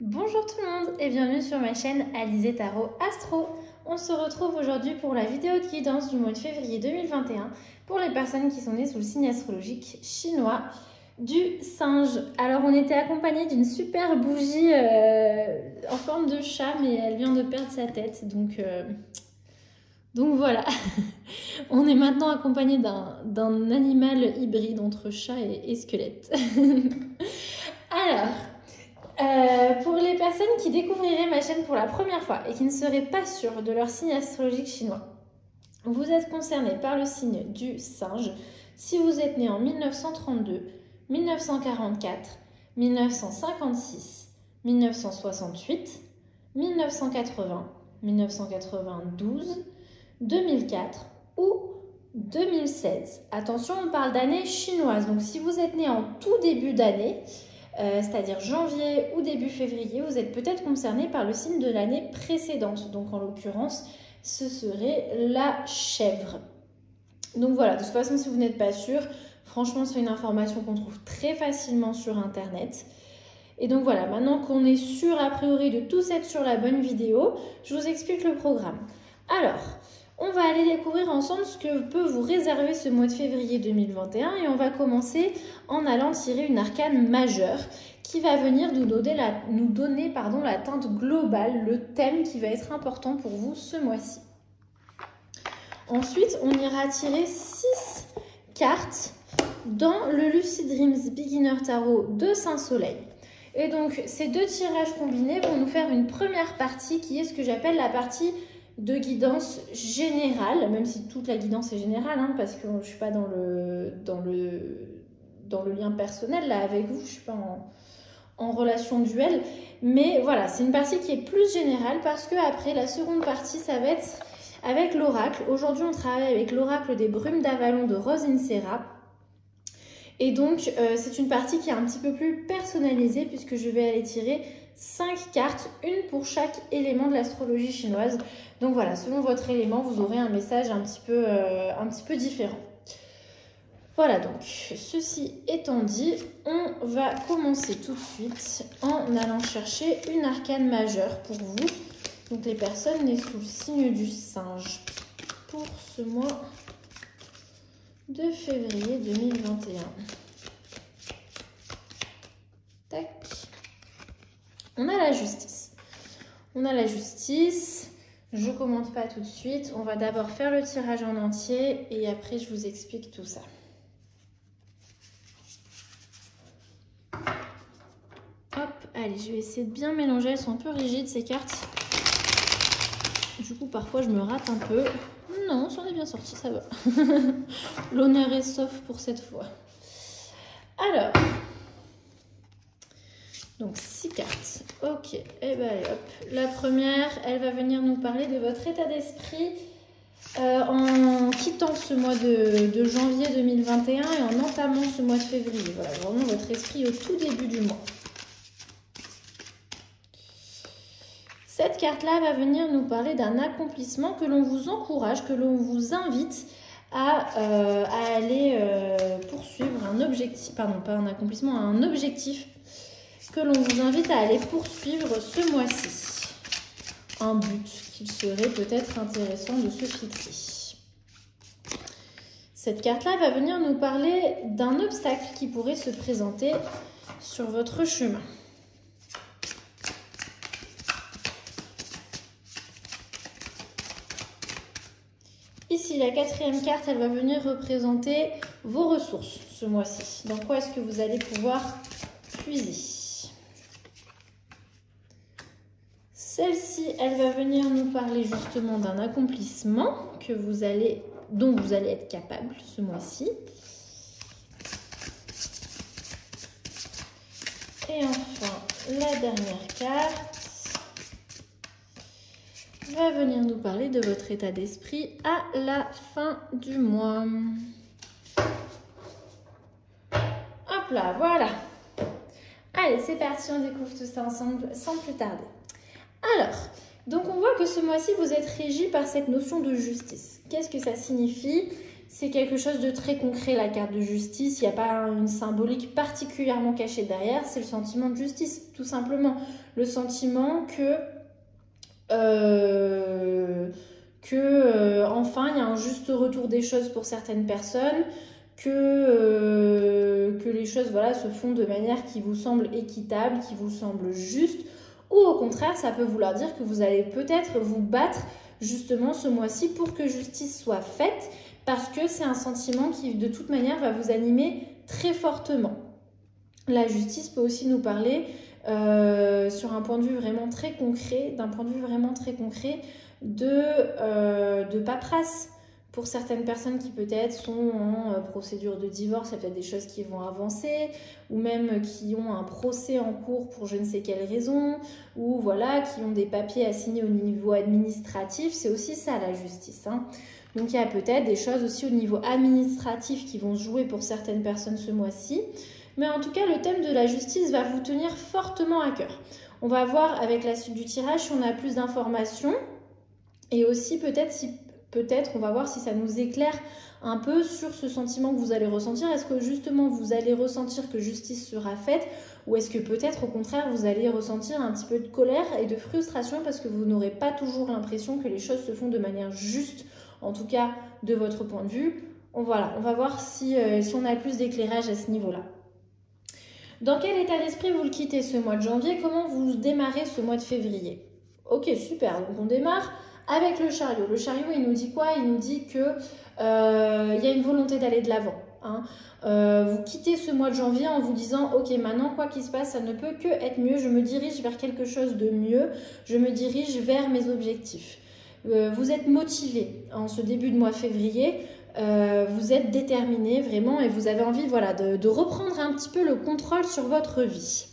Bonjour tout le monde et bienvenue sur ma chaîne Alizé Tarot Astro. On se retrouve aujourd'hui pour la vidéo de guidance du mois de février 2021 pour les personnes qui sont nées sous le signe astrologique chinois du singe. Alors on était accompagné d'une super bougie en forme de chat, mais elle vient de perdre sa tête, donc voilà. On est maintenant accompagné d'un animal hybride entre chat et squelette. Alors, pour les personnes qui découvriraient ma chaîne pour la première fois et qui ne seraient pas sûres de leur signe astrologique chinois, vous êtes concerné par le signe du singe si vous êtes né en 1932, 1944, 1956, 1968, 1980, 1992, 2004 ou 2016. Attention, on parle d'année chinoise, donc si vous êtes né en tout début d'année, c'est-à-dire janvier ou début février, vous êtes peut-être concerné par le signe de l'année précédente. Donc en l'occurrence, ce serait la chèvre. Donc voilà, de toute façon, si vous n'êtes pas sûr, franchement, c'est une information qu'on trouve très facilement sur Internet. Et donc voilà, maintenant qu'on est sûr a priori de tous être sur la bonne vidéo, je vous explique le programme. Alors, on va aller découvrir ensemble ce que peut vous réserver ce mois de février 2021 et on va commencer en allant tirer une arcane majeure qui va venir nous donner la teinte globale, le thème qui va être important pour vous ce mois-ci. Ensuite, on ira tirer 6 cartes dans le Lucid Dreams Beginner Tarot de Saint-Soleil. Et donc, ces deux tirages combinés vont nous faire une première partie qui est ce que j'appelle la partie de guidance générale, même si toute la guidance est générale, hein, parce que je ne suis pas dans le lien personnel là avec vous, je ne suis pas en relation duel, mais voilà, c'est une partie qui est plus générale parce que après la seconde partie, ça va être avec l'oracle. Aujourd'hui, on travaille avec l'oracle des brumes d'Avalon de Rose Insera. Et donc, c'est une partie qui est un petit peu plus personnalisée puisque je vais aller tirer 5 cartes, une pour chaque élément de l'astrologie chinoise. Donc voilà, selon votre élément, vous aurez un message un petit peu différent. Voilà, donc ceci étant dit, on va commencer tout de suite en allant chercher une arcane majeure pour vous. Donc les personnes nées sous le signe du singe pour ce mois de février 2021. Tac. On a la justice. On a la justice. Je ne commente pas tout de suite. On va d'abord faire le tirage en entier et après je vous explique tout ça. Hop, allez, je vais essayer de bien mélanger. Elles sont un peu rigides ces cartes. Du coup, parfois je me rate un peu. Non, ça en est bien sorti, ça va. L'honneur est sauf pour cette fois. Alors, donc 6 cartes. Ok, et ben allez, hop. La première, elle va venir nous parler de votre état d'esprit en quittant ce mois de janvier 2021 et en entamant ce mois de février. Voilà, vraiment votre esprit au tout début du mois. Cette carte-là va venir nous parler d'un accomplissement que l'on vous encourage, que l'on vous invite à aller poursuivre un objectif, pardon, pas un accomplissement, un objectif que l'on vous invite à aller poursuivre ce mois-ci. Un but qu'il serait peut-être intéressant de se fixer. Cette carte-là va venir nous parler d'un obstacle qui pourrait se présenter sur votre chemin. Ici, la quatrième carte, elle va venir représenter vos ressources ce mois-ci. Dans quoi est-ce que vous allez pouvoir puiser? Celle-ci, elle va venir nous parler justement d'un accomplissement dont vous allez être capable ce mois-ci. Et enfin, la dernière carte va venir nous parler de votre état d'esprit à la fin du mois. Hop là, voilà. Allez, c'est parti, on découvre tout ça ensemble sans plus tarder. Alors, donc on voit que ce mois-ci, vous êtes régi par cette notion de justice. Qu'est-ce que ça signifie? C'est quelque chose de très concret, la carte de justice. Il n'y a pas une symbolique particulièrement cachée derrière. C'est le sentiment de justice, tout simplement. Le sentiment que enfin, il y a un juste retour des choses pour certaines personnes, que les choses voilà, se font de manière qui vous semble équitable, qui vous semble juste, ou au contraire, ça peut vouloir dire que vous allez peut-être vous battre justement ce mois-ci pour que justice soit faite, parce que c'est un sentiment qui de toute manière va vous animer très fortement. La justice peut aussi nous parler sur un point de vue vraiment très concret, de paperasse. Pour certaines personnes qui peut-être sont en procédure de divorce, il y a peut-être des choses qui vont avancer, ou même qui ont un procès en cours pour je ne sais quelle raison, ou voilà, qui ont des papiers à signer au niveau administratif. C'est aussi ça la justice, hein. Donc il y a peut-être des choses aussi au niveau administratif qui vont se jouer pour certaines personnes ce mois-ci. Mais en tout cas, le thème de la justice va vous tenir fortement à cœur. On va voir avec la suite du tirage si on a plus d'informations, et aussi peut-être on va voir si ça nous éclaire un peu sur ce sentiment que vous allez ressentir. Est-ce que justement vous allez ressentir que justice sera faite, ou est-ce que peut-être au contraire vous allez ressentir un petit peu de colère et de frustration parce que vous n'aurez pas toujours l'impression que les choses se font de manière juste, en tout cas de votre point de vue. Voilà, on va voir si on a plus d'éclairage à ce niveau-là. Dans quel état d'esprit vous le quittez ce mois de janvier? Comment vous démarrez ce mois de février? Ok, super, donc on démarre avec le chariot. Le chariot, il nous dit quoi? Il nous dit qu'il y a une volonté d'aller de l'avant, hein. Vous quittez ce mois de janvier en vous disant « Ok, maintenant, quoi qu'il se passe, ça ne peut que être mieux. Je me dirige vers quelque chose de mieux. Je me dirige vers mes objectifs. » Vous êtes motivé en ce début de mois février. Vous êtes déterminé vraiment et vous avez envie voilà, de reprendre un petit peu le contrôle sur votre vie.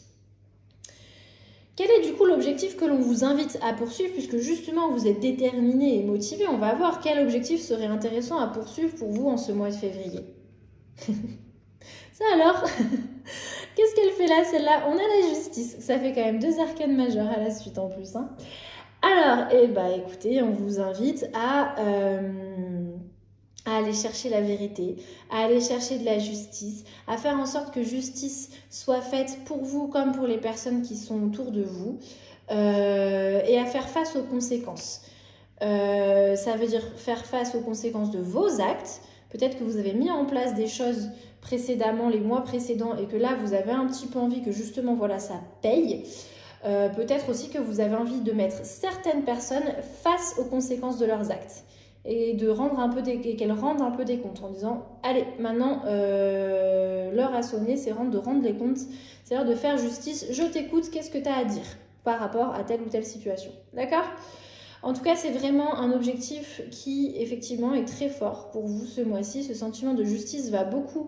Quel est du coup l'objectif que l'on vous invite à poursuivre, puisque justement vous êtes déterminé et motivé? On va voir quel objectif serait intéressant à poursuivre pour vous en ce mois de février. Ça alors, qu'est-ce qu'elle fait là celle-là? On a la justice, ça fait quand même 2 arcanes majeures à la suite en plus, hein. Alors, écoutez, on vous invite à aller chercher la vérité, à aller chercher de la justice, à faire en sorte que justice soit faite pour vous comme pour les personnes qui sont autour de vous, et à faire face aux conséquences. Ça veut dire faire face aux conséquences de vos actes. Peut-être que vous avez mis en place des choses précédemment, les mois précédents, et que là vous avez un petit peu envie que justement voilà ça paye. Peut-être aussi que vous avez envie de mettre certaines personnes face aux conséquences de leurs actes et de rendre un peu qu'elles rendent un peu des comptes en disant allez maintenant l'heure a sonné, c'est de rendre les comptes, c'est-à-dire de faire justice. Je t'écoute, qu'est-ce que tu as à dire par rapport à telle ou telle situation, d'accord? En tout cas, c'est vraiment un objectif qui effectivement est très fort pour vous ce mois-ci. Ce sentiment de justice va beaucoup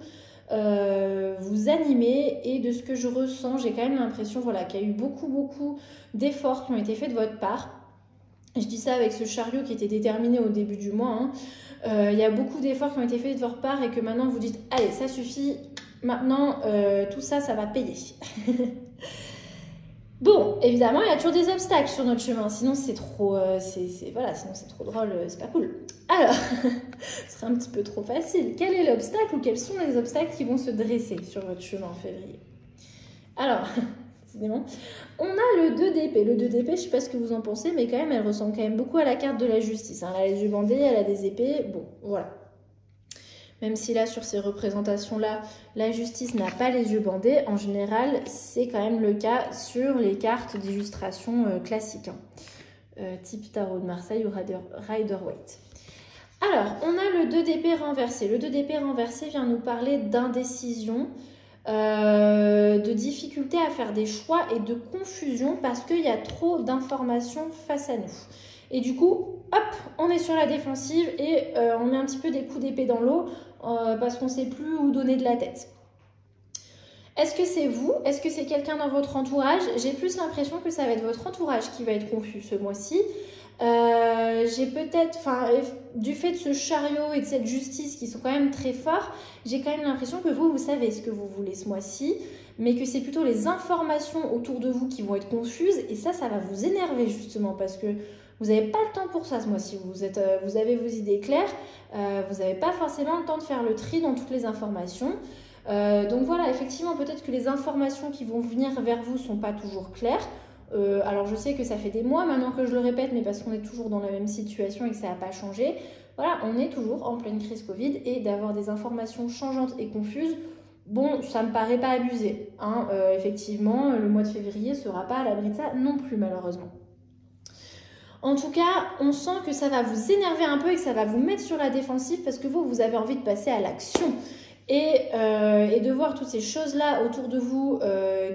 vous animer, et de ce que je ressens, j'ai quand même l'impression voilà, qu'il y a eu beaucoup d'efforts qui ont été faits de votre part. Je dis ça avec ce chariot qui était déterminé au début du mois, hein. Il y a beaucoup d'efforts qui ont été faits de votre part et que maintenant vous dites allez, ça suffit, maintenant tout ça, ça va payer. Bon, évidemment, il y a toujours des obstacles sur notre chemin, sinon c'est trop, voilà, sinon c'est trop drôle, c'est pas cool. Alors, ce serait un petit peu trop facile. Quel est l'obstacle, ou quels sont les obstacles qui vont se dresser sur votre chemin en février? Alors, décidément, on a le 2 d'épée. Le 2 d'épée, je ne sais pas ce que vous en pensez, mais quand même, elle ressemble quand même beaucoup à la carte de la justice, hein. Elle a les yeux bandés, elle a des épées, bon, voilà. Même si là, sur ces représentations-là, la justice n'a pas les yeux bandés, en général, c'est quand même le cas sur les cartes d'illustration classiques, hein. Type Tarot de Marseille ou Rider-Waite. Alors, on a le 2 d'épée renversé. Le 2 d'épée renversé vient nous parler d'indécision, de difficulté à faire des choix et de confusion parce qu'il y a trop d'informations face à nous. Et du coup, hop, on est sur la défensive et on met un petit peu des coups d'épée dans l'eau parce qu'on ne sait plus où donner de la tête. Est-ce que c'est vous? Est-ce que c'est quelqu'un dans votre entourage? J'ai plus l'impression que ça va être votre entourage qui va être confus ce mois-ci. J'ai peut-être, du fait de ce chariot et de cette justice qui sont quand même très forts, j'ai quand même l'impression que vous savez ce que vous voulez ce mois-ci, mais que c'est plutôt les informations autour de vous qui vont être confuses, et ça va vous énerver justement, parce que Vous n'avez pas le temps pour ça ce mois-ci. Vous avez vos idées claires, vous n'avez pas forcément le temps de faire le tri dans toutes les informations. Donc voilà, effectivement, peut-être que les informations qui vont venir vers vous ne sont pas toujours claires. Alors je sais que ça fait des mois maintenant que je le répète, mais parce qu'on est toujours dans la même situation et que ça n'a pas changé. Voilà, on est toujours en pleine crise Covid et d'avoir des informations changeantes et confuses, bon, ça me paraît pas abusé. Hein. Effectivement, le mois de février ne sera pas à l'abri de ça non plus, malheureusement. En tout cas, on sent que ça va vous énerver un peu et que ça va vous mettre sur la défensive parce que vous avez envie de passer à l'action. Et de voir toutes ces choses-là autour de vous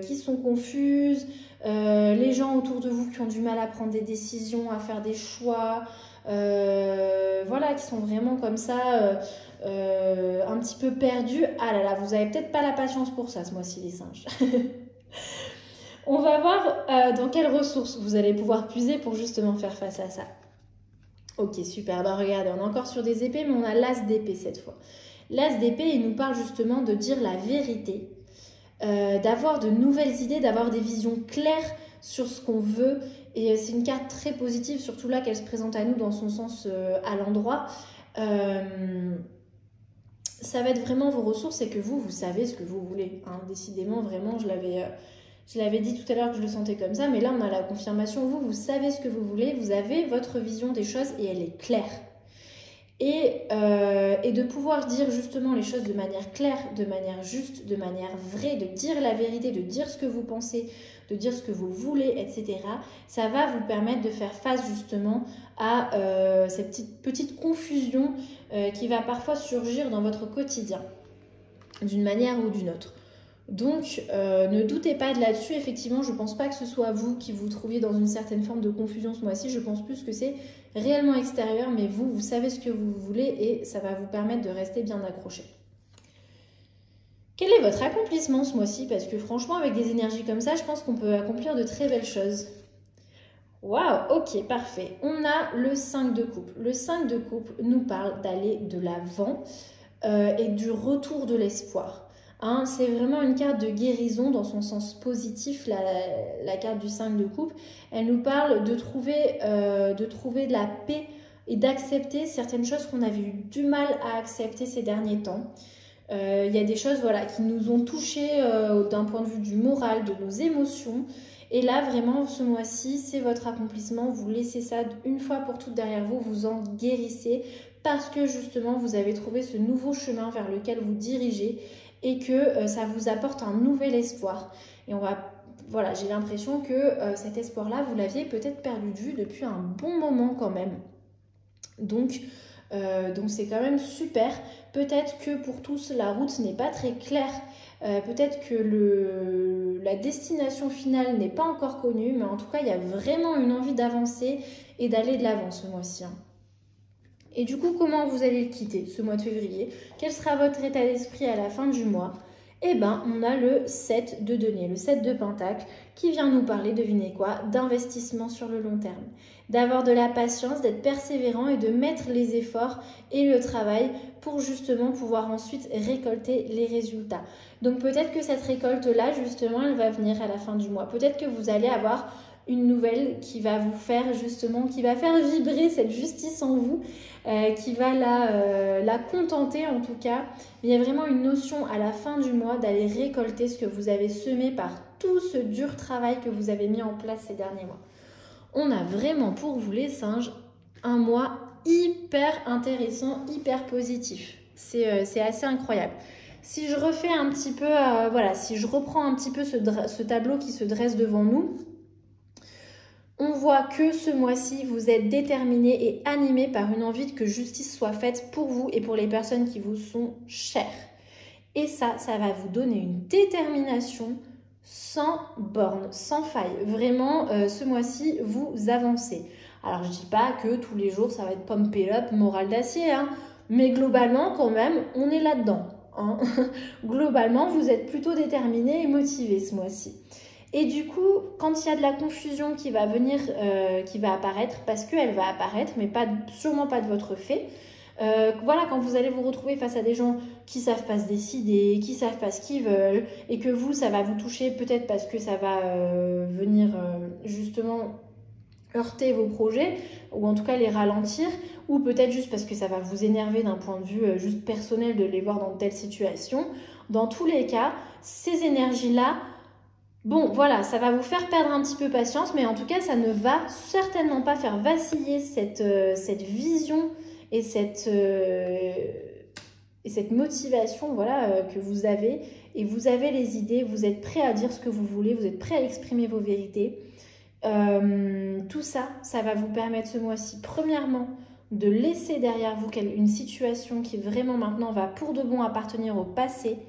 qui sont confuses, les gens autour de vous qui ont du mal à prendre des décisions, à faire des choix, voilà, qui sont vraiment comme ça, un petit peu perdus. Ah là là, vous n'avez peut-être pas la patience pour ça ce mois-ci, les singes. On va voir dans quelles ressources vous allez pouvoir puiser pour justement faire face à ça. Ok, super. Ben, regardez, on est encore sur des épées, mais on a l'as d'épée cette fois. L'as d'épée, il nous parle justement de dire la vérité, d'avoir de nouvelles idées, d'avoir des visions claires sur ce qu'on veut. Et c'est une carte très positive, surtout là qu'elle se présente à nous dans son sens à l'endroit. Ça va être vraiment vos ressources et que vous savez ce que vous voulez. Hein. Décidément, vraiment, je l'avais dit tout à l'heure que je le sentais comme ça, mais là, on a la confirmation. Vous savez ce que vous voulez, vous avez votre vision des choses et elle est claire. Et de pouvoir dire justement les choses de manière claire, de manière juste, de manière vraie, de dire la vérité, de dire ce que vous pensez, de dire ce que vous voulez, etc. Ça va vous permettre de faire face justement à cette petite confusion qui va parfois surgir dans votre quotidien, d'une manière ou d'une autre. Donc, ne doutez pas de là-dessus. Effectivement, je ne pense pas que ce soit vous qui vous trouviez dans une certaine forme de confusion ce mois-ci. Je pense plus que c'est réellement extérieur, mais vous savez ce que vous voulez et ça va vous permettre de rester bien accroché. Quel est votre accomplissement ce mois-ci? Parce que franchement, avec des énergies comme ça, je pense qu'on peut accomplir de très belles choses. Waouh, ok, parfait. On a le 5 de coupe. Le 5 de coupe nous parle d'aller de l'avant et du retour de l'espoir. Hein, c'est vraiment une carte de guérison dans son sens positif, la carte du 5 de coupe. Elle nous parle de trouver de la paix et d'accepter certaines choses qu'on avait eu du mal à accepter ces derniers temps. Il y a des choses voilà, qui nous ont touchés d'un point de vue du moral, de nos émotions. Et là, vraiment, ce mois-ci, c'est votre accomplissement. Vous laissez ça une fois pour toutes derrière vous, vous en guérissez parce que justement, vous avez trouvé ce nouveau chemin vers lequel vous dirigez et que ça vous apporte un nouvel espoir. Et voilà, j'ai l'impression que cet espoir-là, vous l'aviez peut-être perdu de vue depuis un bon moment quand même. Donc c'est quand même super. Peut-être que pour tous, la route n'est pas très claire. Peut-être que la destination finale n'est pas encore connue, mais en tout cas, il y a vraiment une envie d'avancer et d'aller de l'avant ce mois-ci. Hein. Et du coup, comment vous allez le quitter ce mois de février? Quel sera votre état d'esprit à la fin du mois? Eh bien, on a le 7 de denier, le 7 de pentacle, qui vient nous parler, devinez quoi, d'investissement sur le long terme. D'avoir de la patience, d'être persévérant et de mettre les efforts et le travail pour justement pouvoir ensuite récolter les résultats. Donc peut-être que cette récolte-là, justement, elle va venir à la fin du mois. Peut-être que vous allez avoir une nouvelle qui va vous faire justement, qui va faire vibrer cette justice en vous, qui va la contenter en tout cas. Il y a vraiment une notion à la fin du mois d'aller récolter ce que vous avez semé par tout ce dur travail que vous avez mis en place ces derniers mois. On a vraiment pour vous les singes un mois hyper intéressant, hyper positif. C'est assez incroyable. Si je refais un petit peu, si je reprends un petit peu ce tableau qui se dresse devant nous, on voit que ce mois-ci, vous êtes déterminé et animé par une envie que justice soit faite pour vous et pour les personnes qui vous sont chères. Et ça va vous donner une détermination sans borne, sans faille. Vraiment, ce mois-ci, vous avancez. Alors, je ne dis pas que tous les jours, ça va être pump it up, morale d'acier, hein, mais globalement, quand même, on est là-dedans. Hein. Globalement, vous êtes plutôt déterminé et motivé ce mois-ci. Et du coup, quand il y a de la confusion qui va venir, qui va apparaître, parce qu'elle va apparaître, mais sûrement pas de votre fait, quand vous allez vous retrouver face à des gens qui ne savent pas se décider, qui ne savent pas ce qu'ils veulent, et que vous, ça va vous toucher peut-être parce que ça va venir justement heurter vos projets, ou en tout cas les ralentir, ou peut-être juste parce que ça va vous énerver d'un point de vue juste personnel de les voir dans telle situation. Dans tous les cas, ces énergies-là, bon, voilà, ça va vous faire perdre un petit peu patience, mais en tout cas, ça ne va certainement pas faire vaciller cette vision et cette motivation, voilà, que vous avez. Et vous avez les idées, vous êtes prêt à dire ce que vous voulez, vous êtes prêt à exprimer vos vérités. Tout ça, ça va vous permettre ce mois-ci, premièrement, de laisser derrière vous une situation qui vraiment maintenant va pour de bon appartenir au passé.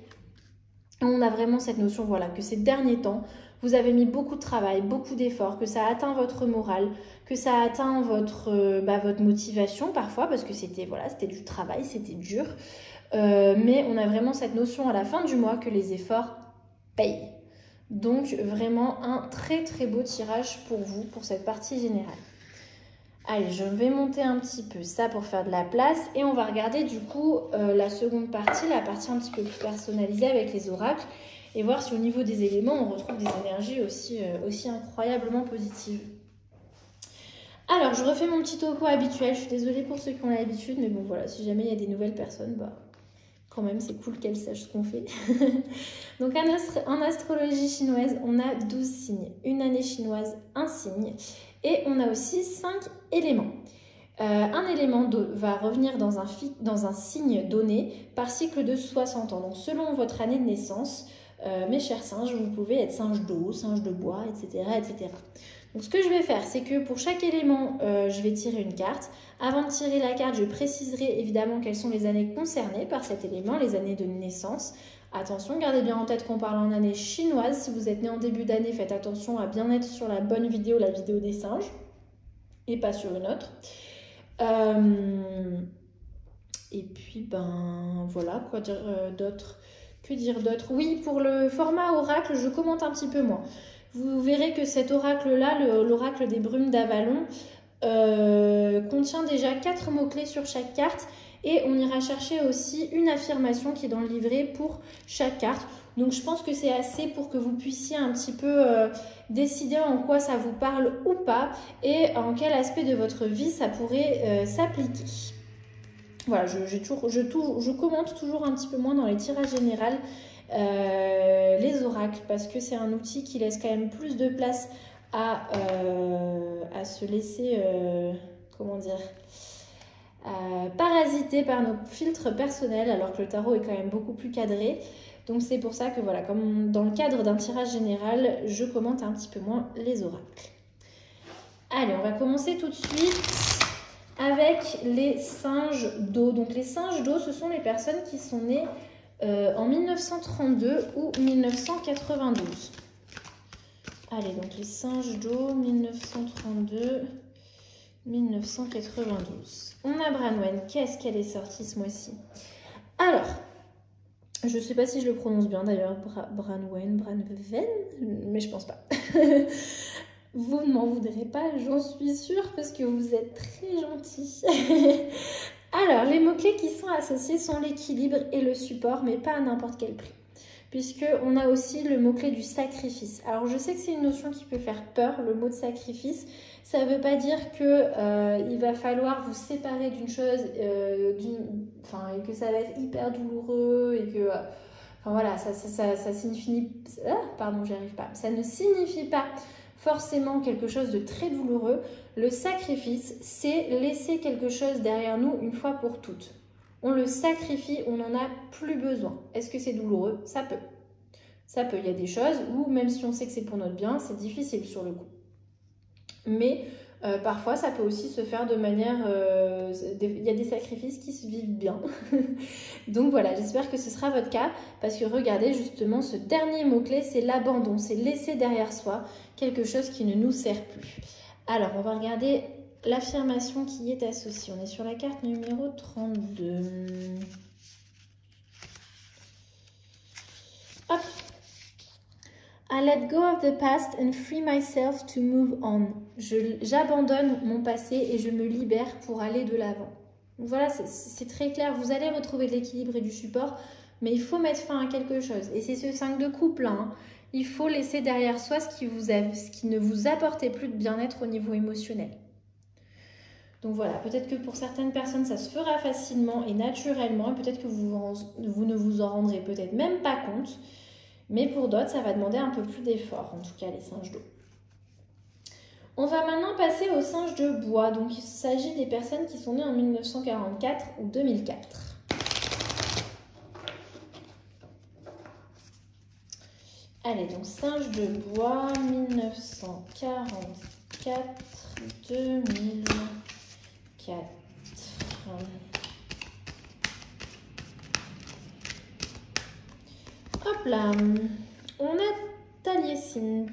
On a vraiment cette notion, voilà, que ces derniers temps, vous avez mis beaucoup de travail, beaucoup d'efforts, que ça a atteint votre morale, que ça a atteint votre motivation parfois, parce que c'était voilà, c'était du travail, c'était dur. Mais on a vraiment cette notion à la fin du mois que les efforts payent. Donc vraiment un très très beau tirage pour vous, pour cette partie générale. Allez, je vais monter un petit peu ça pour faire de la place et on va regarder du coup la seconde partie, la partie un petit peu plus personnalisée avec les oracles et voir si au niveau des éléments on retrouve des énergies aussi incroyablement positives. Alors, je refais mon petit topo habituel, je suis désolée pour ceux qui ont l'habitude, mais bon voilà, si jamais il y a des nouvelles personnes, bah quand même c'est cool qu'elles sachent ce qu'on fait. Donc en astrologie chinoise, on a 12 signes, une année chinoise, un signe. Et on a aussi 5 éléments. Un élément va revenir dans un signe donné par cycle de 60 ans. Donc selon votre année de naissance, mes chers singes, vous pouvez être singe d'eau, singe de bois, etc., etc. Donc ce que je vais faire, c'est que pour chaque élément, je vais tirer une carte. Avant de tirer la carte, je préciserai évidemment quelles sont les années concernées par cet élément, les années de naissance. Attention, gardez bien en tête qu'on parle en année chinoise. Si vous êtes né en début d'année, faites attention à bien être sur la bonne vidéo, la vidéo des singes, et pas sur une autre. Et puis, ben voilà, quoi dire d'autre? Que dire d'autre? Oui, pour le format oracle, je commente un petit peu moins. Vous verrez que cet oracle-là, l'oracle des brumes d'Avalon, contient déjà 4 mots-clés sur chaque carte. Et on ira chercher aussi une affirmation qui est dans le livret pour chaque carte. Donc je pense que c'est assez pour que vous puissiez un petit peu décider en quoi ça vous parle ou pas et en quel aspect de votre vie ça pourrait s'appliquer. Voilà, je commente toujours un petit peu moins dans les tirages généraux les oracles parce que c'est un outil qui laisse quand même plus de place à se laisser, comment dire, parasité par nos filtres personnels alors que le tarot est quand même beaucoup plus cadré. Donc c'est pour ça que voilà, comme dans le cadre d'un tirage général, je commente un petit peu moins les oracles. Allez, on va commencer tout de suite avec les singes d'eau. Donc les singes d'eau, ce sont les personnes qui sont nées en 1932 ou 1992. Allez, donc les singes d'eau, 1932... 1992. On a Branwen. Qu'est-ce qu'elle est sortie ce mois-ci? Alors, je ne sais pas si je le prononce bien d'ailleurs, Branwen, mais je pense pas. Vous ne m'en voudrez pas, j'en suis sûre, parce que vous êtes très gentils. Alors, les mots-clés qui sont associés sont l'équilibre et le support, mais pas à n'importe quel prix. Puisqu'on a aussi le mot-clé du sacrifice. Alors, je sais que c'est une notion qui peut faire peur, le mot de sacrifice. Ça ne veut pas dire qu'il va falloir vous séparer d'une chose, et que ça va être hyper douloureux et que... voilà, ça signifie... pardon, j'y arrive pas. Ça ne signifie pas forcément quelque chose de très douloureux. Le sacrifice, c'est laisser quelque chose derrière nous une fois pour toutes. On le sacrifie, on n'en a plus besoin. Est-ce que c'est douloureux? Ça peut. Ça peut. Il y a des choses où, même si on sait que c'est pour notre bien, c'est difficile sur le coup. Mais parfois, ça peut aussi se faire de manière... il y a des sacrifices qui se vivent bien. Donc voilà, j'espère que ce sera votre cas. Parce que regardez, justement, ce dernier mot-clé, c'est l'abandon. C'est laisser derrière soi quelque chose qui ne nous sert plus. Alors, on va regarder l'affirmation qui est associée. On est sur la carte numéro 32. Hop! I let go of the past and free myself to move on. J'abandonne mon passé et je me libère pour aller de l'avant. Voilà, c'est très clair. Vous allez retrouver de l'équilibre et du support, mais il faut mettre fin à quelque chose. Et c'est ce 5 de couple, hein. il faut laisser derrière soi ce qui ne vous apportait plus de bien-être au niveau émotionnel. Donc voilà, peut-être que pour certaines personnes, ça se fera facilement et naturellement, et peut-être que vous ne vous en rendrez peut-être même pas compte, mais pour d'autres, ça va demander un peu plus d'effort, en tout cas les singes d'eau. On va maintenant passer aux singes de bois. Donc il s'agit des personnes qui sont nées en 1944 ou 2004. Allez, donc singes de bois 1944-2004. Hop là, on a Taliesin,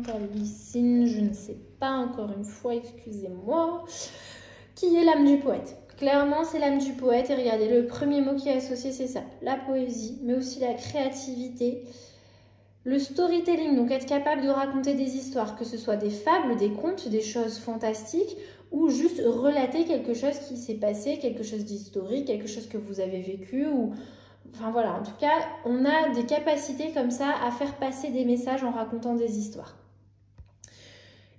je ne sais pas encore une fois, excusez-moi, qui est l'âme du poète. Clairement, c'est l'âme du poète et regardez, le premier mot qui est associé, c'est ça, la poésie, mais aussi la créativité, le storytelling, donc être capable de raconter des histoires, que ce soit des fables, des contes, des choses fantastiques, ou juste relater quelque chose qui s'est passé, quelque chose d'historique, quelque chose que vous avez vécu, ou... Enfin voilà, en tout cas, on a des capacités comme ça à faire passer des messages en racontant des histoires.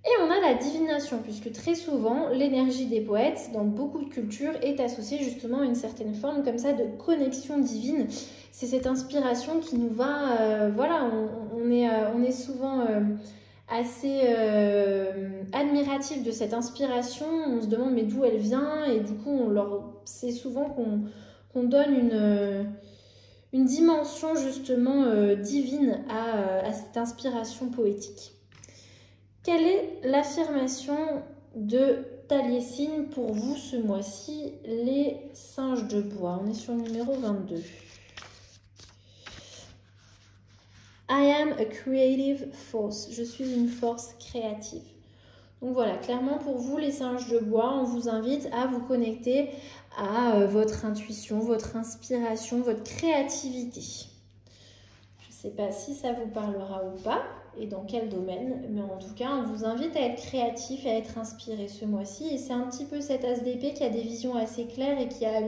Et on a la divination, puisque très souvent, l'énergie des poètes, dans beaucoup de cultures, est associée justement à une certaine forme comme ça de connexion divine. C'est cette inspiration qui nous va... voilà, on est souvent assez admiratif de cette inspiration. On se demande mais d'où elle vient, et du coup, c'est souvent qu'on donne une dimension justement divine à cette inspiration poétique. Quelle est l'affirmation de Taliesin pour vous ce mois-ci, les singes de bois? On est sur le numéro 22. I am a creative force. Je suis une force créative. Donc voilà, clairement pour vous les singes de bois, on vous invite à vous connecter à votre intuition, votre inspiration, votre créativité. Je ne sais pas si ça vous parlera ou pas et dans quel domaine, mais en tout cas, on vous invite à être créatif et à être inspiré ce mois-ci. Et c'est un petit peu cet as d'épée qui a des visions assez claires et qui a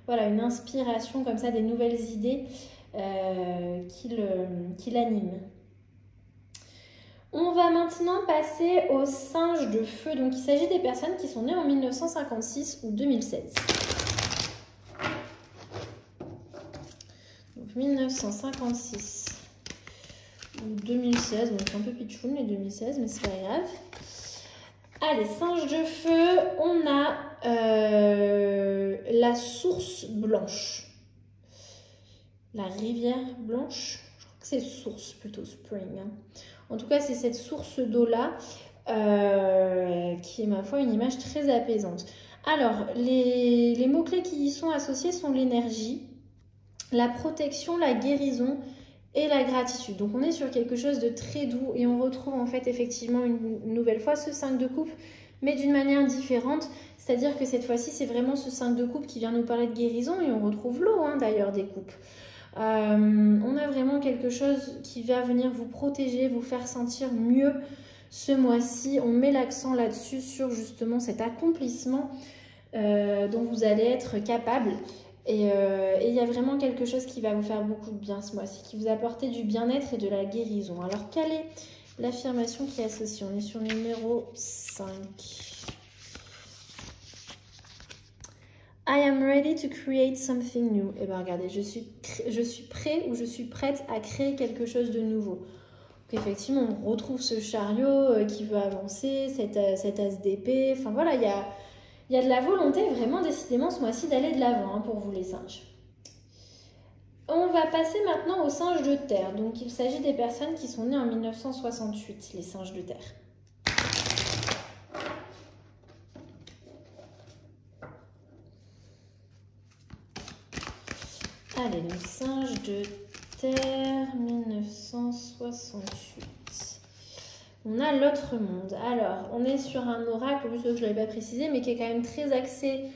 voilà, une inspiration comme ça, des nouvelles idées qui l'animent. On va maintenant passer aux singes de feu. Donc, il s'agit des personnes qui sont nées en 1956 ou 2016. Donc, 1956 ou 2016. Bon, c'est un peu pitchoun les 2016, mais c'est pas grave. Allez, singes de feu, on a la source blanche. La rivière blanche. Je crois que c'est source plutôt, spring. Hein. En tout cas, c'est cette source d'eau-là qui est, ma foi, une image très apaisante. Alors, les mots-clés qui y sont associés sont l'énergie, la protection, la guérison et la gratitude. Donc, on est sur quelque chose de très doux et on retrouve en fait effectivement une nouvelle fois ce 5 de coupe, mais d'une manière différente. C'est-à-dire que cette fois-ci, c'est vraiment ce 5 de coupe qui vient nous parler de guérison et on retrouve l'eau hein, d'ailleurs des coupes. On a vraiment quelque chose qui va venir vous protéger, vous faire sentir mieux ce mois-ci. On met l'accent là-dessus sur justement cet accomplissement dont vous allez être capable. Et il y a vraiment quelque chose qui va vous faire beaucoup de bien ce mois-ci, qui vous apporter du bien-être et de la guérison. Alors, quelle est l'affirmation qui est associée? On est sur le numéro 5. I am ready to create something new. Et bien regardez, je suis prêt ou je suis prête à créer quelque chose de nouveau. Donc effectivement, on retrouve ce chariot qui veut avancer, cet as d'épée. Enfin voilà, il y a de la volonté vraiment décidément ce mois-ci d'aller de l'avant hein, pour vous les singes. On va passer maintenant aux singes de terre. Donc il s'agit des personnes qui sont nées en 1968, les singes de terre. Allez, donc singe de terre 1968. On a l'autre monde. Alors, on est sur un oracle, juste que je ne l'avais pas précisé, mais qui est quand même très axé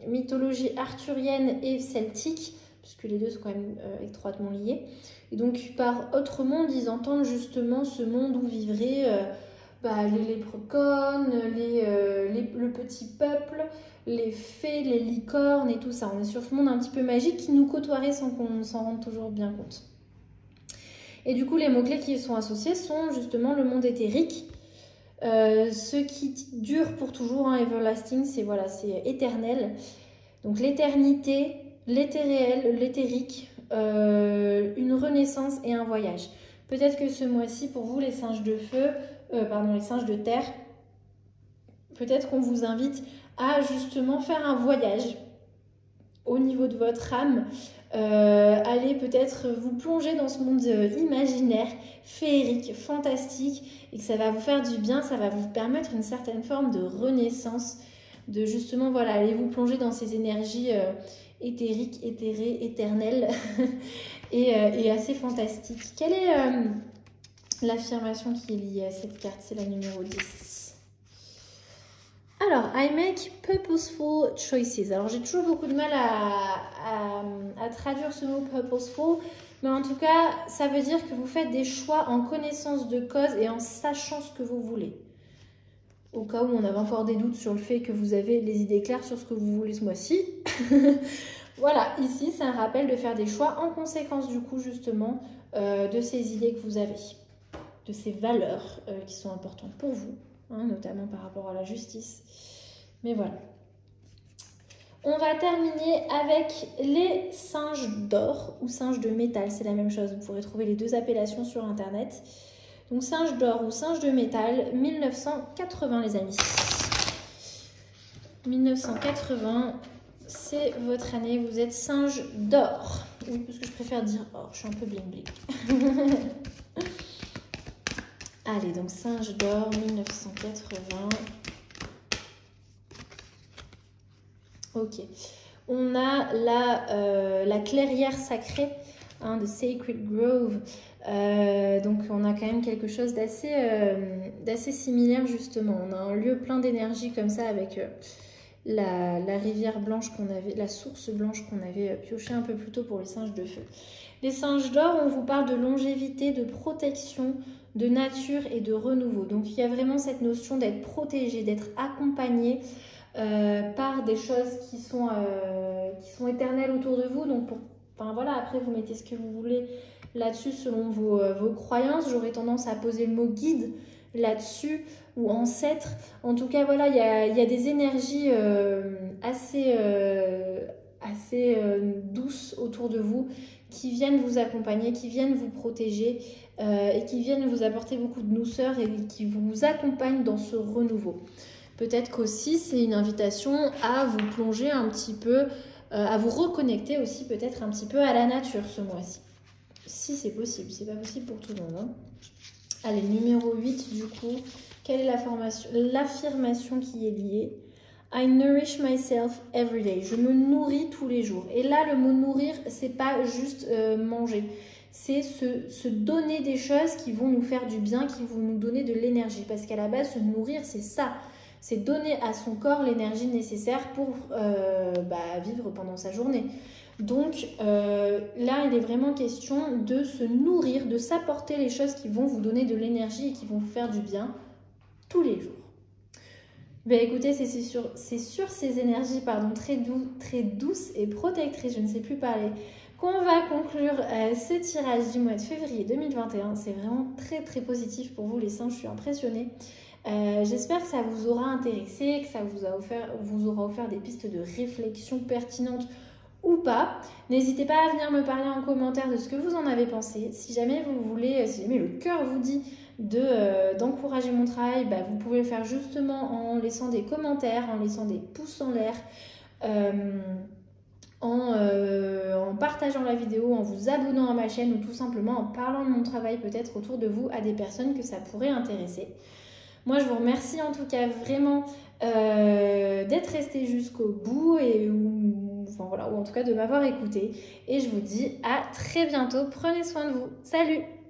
mythologie arthurienne et celtique, puisque les deux sont quand même étroitement liés. Et donc, par autre monde, ils entendent justement ce monde où vivraient les léprechauns, le petit peuple, les fées, les licornes et tout ça. On est sur ce monde un petit peu magique qui nous côtoierait sans qu'on s'en rende toujours bien compte. Et du coup, les mots-clés qui y sont associés sont justement le monde éthérique, ce qui dure pour toujours, hein, everlasting, c'est éternel. Donc l'éternité, l'éthéréel, l'éthérique, une renaissance et un voyage. Peut-être que ce mois-ci, pour vous, les singes de feu, les singes de terre, peut-être qu'on vous invite à justement faire un voyage au niveau de votre âme. Allez peut-être vous plonger dans ce monde imaginaire, féerique, fantastique, et que ça va vous faire du bien, ça va vous permettre une certaine forme de renaissance, de justement, aller vous plonger dans ces énergies éthériques, éthérées, éternelles, et assez fantastiques. Quelle est l'affirmation qui est liée à cette carte? C'est la numéro 10. Alors, I make purposeful choices. Alors, j'ai toujours beaucoup de mal à traduire ce mot purposeful, mais en tout cas, ça veut dire que vous faites des choix en connaissance de cause et en sachant ce que vous voulez. Au cas où on avait encore des doutes sur le fait que vous avez les idées claires sur ce que vous voulez ce mois-ci. Voilà, ici, c'est un rappel de faire des choix en conséquence du coup, justement, de ces idées que vous avez, de ces valeurs qui sont importantes pour vous. Notamment par rapport à la justice. Mais voilà. On va terminer avec les singes d'or ou singes de métal. C'est la même chose. Vous pourrez trouver les deux appellations sur Internet. Donc singe d'or ou singe de métal, 1980 les amis. 1980, c'est votre année. Vous êtes singe d'or. Oui, parce que je préfère dire or. Je suis un peu bling bling. Allez, donc singe d'or, 1980. Ok. On a la clairière sacrée, de Sacred Grove. Donc, on a quand même quelque chose d'assez similaire, justement. On a un lieu plein d'énergie comme ça avec la rivière blanche qu'on avait, la source blanche qu'on avait pioché un peu plus tôt pour les singes de feu. Les singes d'or, on vous parle de longévité, de protection, de nature et de renouveau. Donc il y a vraiment cette notion d'être protégé, d'être accompagné par des choses qui sont éternelles autour de vous. Donc après vous mettez ce que vous voulez là-dessus selon vos croyances. J'aurais tendance à poser le mot guide là-dessus ou ancêtre. En tout cas il y a des énergies assez douces autour de vous qui viennent vous accompagner, qui viennent vous protéger et qui viennent vous apporter beaucoup de douceur et qui vous accompagnent dans ce renouveau. Peut-être qu'aussi c'est une invitation à vous plonger un petit peu, à vous reconnecter aussi peut-être un petit peu à la nature ce mois-ci. Si c'est possible, c'est pas possible pour tout le monde. Allez, numéro 8 du coup, quelle est l'affirmation qui est liée? I nourish myself every day. Je me nourris tous les jours. Et là, le mot nourrir, c'est pas juste manger. C'est se donner des choses qui vont nous faire du bien, qui vont nous donner de l'énergie. Parce qu'à la base, se nourrir, c'est ça. C'est donner à son corps l'énergie nécessaire pour vivre pendant sa journée. Donc là, il est vraiment question de se nourrir, de s'apporter les choses qui vont vous donner de l'énergie et qui vont vous faire du bien tous les jours. Écoutez, c'est sur ces énergies très douces et protectrices, je ne sais plus parler, qu'on va conclure ce tirage du mois de février 2021. C'est vraiment très très positif pour vous les singes, je suis impressionnée. J'espère que ça vous aura intéressé, que ça vous aura offert des pistes de réflexion pertinentes ou pas. N'hésitez pas à venir me parler en commentaire de ce que vous en avez pensé. Si jamais vous voulez, si jamais le cœur vous dit d'encourager mon travail, vous pouvez le faire justement en laissant des commentaires, en laissant des pouces en l'air, en partageant la vidéo, en vous abonnant à ma chaîne ou tout simplement en parlant de mon travail peut-être autour de vous à des personnes que ça pourrait intéresser. Moi, je vous remercie en tout cas vraiment d'être resté jusqu'au bout ou en tout cas de m'avoir écouté. Et je vous dis à très bientôt. Prenez soin de vous. Salut!